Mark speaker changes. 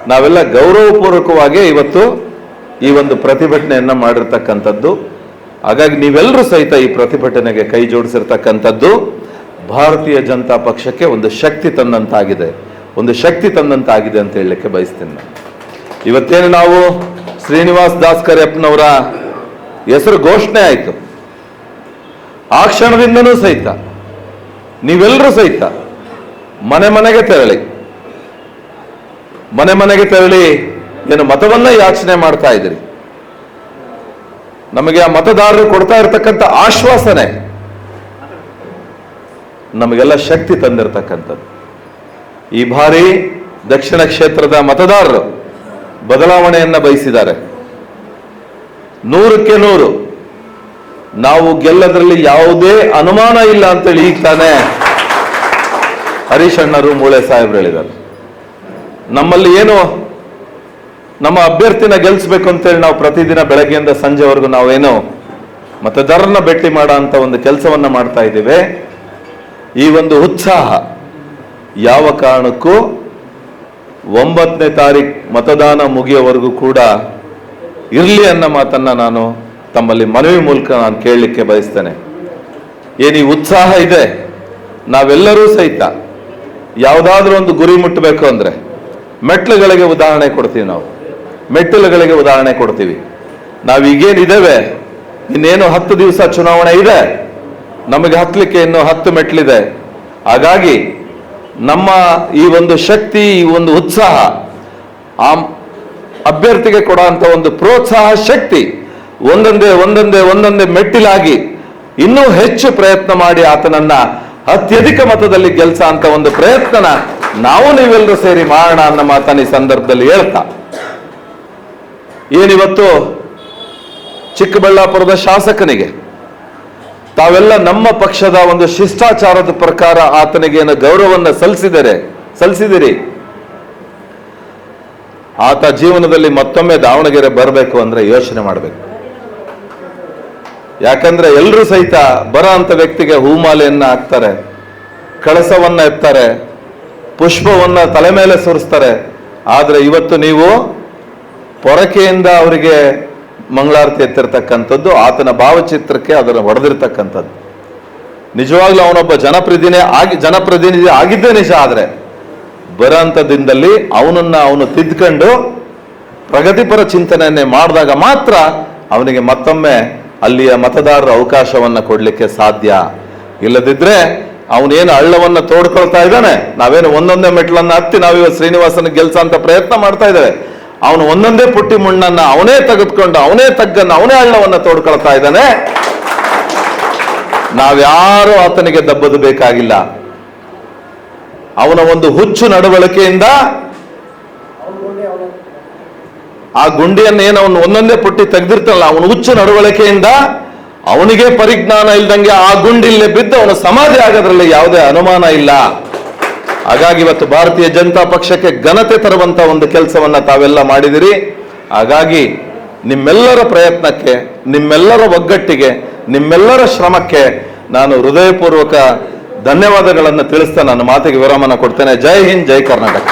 Speaker 1: ನಾವೆಲ್ಲ ಗೌರವಪೂರ್ವಕವಾಗಿ ಇವತ್ತು ಈ ಒಂದು ಪ್ರತಿಭಟನೆಯನ್ನ ಮಾಡಿರ್ತಕ್ಕಂಥದ್ದು. ಹಾಗಾಗಿ ನೀವೆಲ್ಲರೂ ಸಹಿತ ಈ ಪ್ರತಿಭಟನೆಗೆ ಕೈ ಜೋಡಿಸಿರ್ತಕ್ಕಂಥದ್ದು ಭಾರತೀಯ ಜನತಾ ಪಕ್ಷಕ್ಕೆ ಒಂದು ಶಕ್ತಿ ತಂದಂತಾಗಿದೆ, ಅಂತ ಹೇಳಲಿಕ್ಕೆ ಬಯಸ್ತೀನಿ ನಾನು. ಇವತ್ತೇನು ನಾವು ಶ್ರೀನಿವಾಸ್ ದಾಸ್ ಕರಿಯಪ್ಪನವರ ಹೆಸರು ಘೋಷಣೆ ಆಯಿತು, ಆ ಕ್ಷಣದಿಂದನೂ ಸಹಿತ ನೀವೆಲ್ಲರೂ ಸಹಿತ ಮನೆ ಮನೆಗೆ ತೆರಳಿ ಏನು ಮತವನ್ನ ಯಾಚನೆ ಮಾಡ್ತಾ ಇದ್ದೀರಿ. ನಮಗೆ ಆ ಮತದಾರರು ಕೊಡ್ತಾ ಇರತಕ್ಕಂಥ ಆಶ್ವಾಸನೆ ನಮಗೆಲ್ಲ ಶಕ್ತಿ ತಂದಿರತಕ್ಕಂಥದ್ದು. ಈ ಬಾರಿ ದಕ್ಷಿಣ ಕ್ಷೇತ್ರದ ಮತದಾರರು ಬದಲಾವಣೆಯನ್ನ ಬಯಸಿದ್ದಾರೆ. 100ಕ್ಕೆ 100 ನಾವು ಗೆಲ್ಲದ್ರಲ್ಲಿ ಯಾವುದೇ ಅನುಮಾನ ಇಲ್ಲ ಅಂತೇಳಿ ಈಗ ತಾನೇ ಹರೀಶ್ ಅಣ್ಣರು ಮೂಳೆ ಸಾಹೇಬ್ರು ಹೇಳಿದ್ದಾರೆ. ನಮ್ಮಲ್ಲಿ ಏನು ನಮ್ಮ ಅಭ್ಯರ್ಥಿನ ಗೆಲ್ಲಿಸ್ಬೇಕು ಅಂತೇಳಿ ನಾವು ಪ್ರತಿದಿನ ಬೆಳಗ್ಗೆಯಿಂದ ಸಂಜೆವರೆಗೂ ನಾವೇನು ಮತದಾರರನ್ನ ಭೇಟಿ ಮಾಡೋ ಅಂತ ಒಂದು ಕೆಲಸವನ್ನ ಮಾಡ್ತಾ ಇದ್ದೇವೆ. ಈ ಒಂದು ಉತ್ಸಾಹ ಯಾವ ಕಾರಣಕ್ಕೂ 9ನೇ ತಾರೀಕು ಮತದಾನ ಮುಗಿಯೋವರೆಗೂ ಕೂಡ ಇರಲಿ ಅನ್ನೋ ಮಾತನ್ನ ನಾನು ತಮ್ಮಲ್ಲಿ ಮನವಿ ಮೂಲಕ ನಾನು ಕೇಳಲಿಕ್ಕೆ ಬಯಸ್ತೇನೆ. ಏನು ಈ ಉತ್ಸಾಹ ಇದೆ, ನಾವೆಲ್ಲರೂ ಸಹಿತ ಯಾವುದಾದ್ರೂ ಒಂದು ಗುರಿ ಮುಟ್ಟಬೇಕು ಅಂದ್ರೆ ಮೆಟ್ಟಿಲುಗಳಿಗೆ ಉದಾಹರಣೆ ಕೊಡ್ತೀವಿ. ನಾವು ಈಗೇನಿದ್ದೇವೆ, ಇನ್ನೇನು 10 ದಿವಸ ಚುನಾವಣೆ ಇದೆ, ನಮಗೆ ಹತ್ತಲಿಕ್ಕೆ ಇನ್ನು 10 ಮೆಟ್ಲಿದೆ. ಹಾಗಾಗಿ ನಮ್ಮ ಈ ಒಂದು ಶಕ್ತಿ, ಈ ಒಂದು ಉತ್ಸಾಹ, ಆ ಅಭ್ಯರ್ಥಿಗೆ ಕೊಡುವಂತ ಒಂದು ಪ್ರೋತ್ಸಾಹ ಶಕ್ತಿ ಒಂದೊಂದೇ ಮೆಟ್ಟಿಲಾಗಿ ಇನ್ನೂ ಹೆಚ್ಚು ಪ್ರಯತ್ನ ಮಾಡಿ ಆತನನ್ನ ಅತ್ಯಧಿಕ ಮತದಲ್ಲಿ ಗೆಲ್ಸ ಅಂತ ಒಂದು ಪ್ರಯತ್ನ ನಾವು ನೀವೆಲ್ಲರೂ ಸೇರಿ ಮಾಡೋಣ ಅನ್ನೋ ಮಾತನ್ನ ಈ ಸಂದರ್ಭದಲ್ಲಿ ಹೇಳ್ತಾ, ಏನಿವತ್ತು ಚಿಕ್ಕಬಳ್ಳಾಪುರದ ಶಾಸಕನಿಗೆ ತಾವೆಲ್ಲ ನಮ್ಮ ಪಕ್ಷದ ಒಂದು ಶಿಷ್ಟಾಚಾರದ ಪ್ರಕಾರ ಆತನಿಗೆ ಏನು ಗೌರವವನ್ನ ಸಲ್ಲಿಸಿದಿರಿ. ಆತ ಜೀವನದಲ್ಲಿ ಮತ್ತೊಮ್ಮೆ ದಾವಣಗೆರೆ ಬರಬೇಕು ಅಂದ್ರೆ ಯೋಚನೆ ಮಾಡಬೇಕು. ಯಾಕಂದ್ರೆ ಎಲ್ಲರೂ ಸಹಿತ ಬರೋ ಅಂತ ವ್ಯಕ್ತಿಗೆ ಹೂಮಾಲೆಯನ್ನ ಹಾಕ್ತಾರೆ, ಕಳಸವನ್ನ ಎತ್ತಾರೆ, ಪುಷ್ಪವನ್ನ ತಲೆ ಮೇಲೆ ಸುರಿಸ್ತಾರೆ. ಆದ್ರೆ ಇವತ್ತು ನೀವು ಪೊರಕೆಯಿಂದ ಅವರಿಗೆ ಮಂಗಳಾರತಿ ಎತ್ತಿರ್ತಕ್ಕಂಥದ್ದು, ಆತನ ಭಾವಚಿತ್ರಕ್ಕೆ ಅದನ್ನು ಹೊಡೆದಿರ್ತಕ್ಕಂಥದ್ದು. ನಿಜವಾಗ್ಲೂ ಅವನೊಬ್ಬ ಜನಪ್ರತಿನಿಧಿ ಆಗಿದ್ದೇ ನಿಜ. ಆದ್ರೆ ಬರೋಂಥದ್ದಿಂದಲ್ಲಿ ಅವನು ತಿದ್ಕೊಂಡು ಪ್ರಗತಿಪರ ಚಿಂತನೆಯನ್ನೇ ಮಾಡಿದಾಗ ಮಾತ್ರ ಅವನಿಗೆ ಮತ್ತೊಮ್ಮೆ ಅಲ್ಲಿಯ ಮತದಾರರ ಅವಕಾಶವನ್ನ ಕೊಡ್ಲಿಕ್ಕೆ ಸಾಧ್ಯ. ಇಲ್ಲದಿದ್ರೆ ಅವನೇನು ಹಳ್ಳವನ್ನ ತೋಡ್ಕೊಳ್ತಾ ಇದ್ದಾನೆ, ನಾವೇನು ಒಂದೊಂದೇ ಮೆಟ್ಲನ್ನ ಹತ್ತಿ ನಾವಿವ ಶ್ರೀನಿವಾಸನ ಗೆಲ್ಸ ಅಂತ ಪ್ರಯತ್ನ ಮಾಡ್ತಾ ಇದ್ದೇವೆ. ಅವನು ಒಂದೊಂದೇ ಪುಟ್ಟಿ ಮುಣ್ಣನ್ನ ಅವನೇ ತೆಗೆದುಕೊಂಡು ಅವನೇ ಹಳ್ಳವನ್ನ ತೋಡ್ಕೊಳ್ತಾ ಇದ್ದಾನೆ. ನಾವ್ಯಾರು ಆತನಿಗೆ ದಬ್ಬದು ಬೇಕಾಗಿಲ್ಲ. ಅವನ ಒಂದು ಹುಚ್ಚು ನಡವಳಿಕೆಯಿಂದ ಆ ಗುಂಡಿಯನ್ನು ಏನು ಅವನು ಒಂದೊಂದೇ ಪುಟ್ಟಿ ತೆಗೆದಿರ್ತಾನಲ್ಲ, ಅವನ ಹುಚ್ಚು ನಡವಳಿಕೆಯಿಂದ ಅವನಿಗೆ ಪರಿಜ್ಞಾನ ಇಲ್ದಂಗೆ ಆ ಗುಂಡಿಲ್ಲೇ ಬಿದ್ದು ಅವನ ಸಮಾಧಿ ಆಗೋದ್ರಲ್ಲಿ ಯಾವುದೇ ಅನುಮಾನ ಇಲ್ಲ. ಹಾಗಾಗಿ ಇವತ್ತು ಭಾರತೀಯ ಜನತಾ ಪಕ್ಷಕ್ಕೆ ಘನತೆ ತರುವಂತ ಒಂದು ಕೆಲಸವನ್ನ ತಾವೆಲ್ಲ ಮಾಡಿದಿರಿ. ಹಾಗಾಗಿ ನಿಮ್ಮೆಲ್ಲರ ಪ್ರಯತ್ನಕ್ಕೆ, ನಿಮ್ಮೆಲ್ಲರ ಒಗ್ಗಟ್ಟಿಗೆ, ನಿಮ್ಮೆಲ್ಲರ ಶ್ರಮಕ್ಕೆ ನಾನು ಹೃದಯಪೂರ್ವಕ ಧನ್ಯವಾದಗಳನ್ನು ತಿಳಿಸ್ತಾ ನನ್ನ ಮಾತಿಗೆ ವಿರಾಮನ ಕೊಡ್ತೇನೆ. ಜೈ ಹಿಂದ್, ಜೈ ಕರ್ನಾಟಕ.